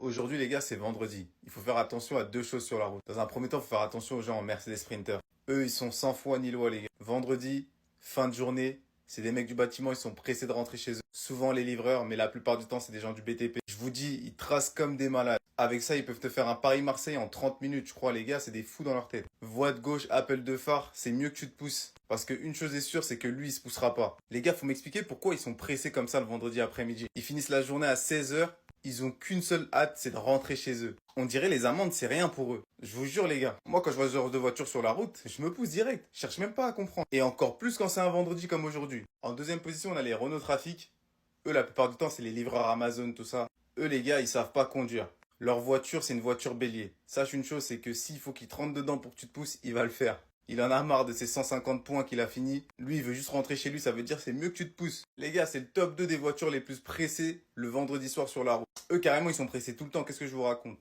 Aujourd'hui, les gars, c'est vendredi. Il faut faire attention à deux choses sur la route. Dans un premier temps, il faut faire attention aux gens en Mercedes Sprinter. Eux, ils sont sans foi ni loi, les gars. Vendredi, fin de journée, c'est des mecs du bâtiment, ils sont pressés de rentrer chez eux. Souvent les livreurs, mais la plupart du temps, c'est des gens du BTP. Je vous dis, ils tracent comme des malades. Avec ça, ils peuvent te faire un Paris-Marseille en 30 minutes, je crois, les gars, c'est des fous dans leur tête. Voie de gauche, appel de phare, c'est mieux que tu te pousses. Parce qu'une chose est sûre, c'est que lui, il se poussera pas. Les gars, faut m'expliquer pourquoi ils sont pressés comme ça le vendredi après-midi. Ils finissent la journée à 16 h. Ils ont qu'une seule hâte, c'est de rentrer chez eux. On dirait les amendes, c'est rien pour eux. Je vous jure, les gars. Moi, quand je vois ce genre de voiture sur la route, je me pousse direct. Je cherche même pas à comprendre. Et encore plus quand c'est un vendredi comme aujourd'hui. En deuxième position, on a les Renault Trafic. Eux, la plupart du temps, c'est les livreurs Amazon, tout ça. Eux, les gars, ils savent pas conduire. Leur voiture, c'est une voiture bélier. Sache une chose, c'est que s'il faut qu'il te rentre dedans pour que tu te pousses, il va le faire. Il en a marre de ses 150 points qu'il a fini. Lui, il veut juste rentrer chez lui, ça veut dire c'est mieux que tu te pousses. Les gars, c'est le top 2 des voitures les plus pressées le vendredi soir sur la route. Eux, carrément, ils sont pressés tout le temps, qu'est-ce que je vous raconte?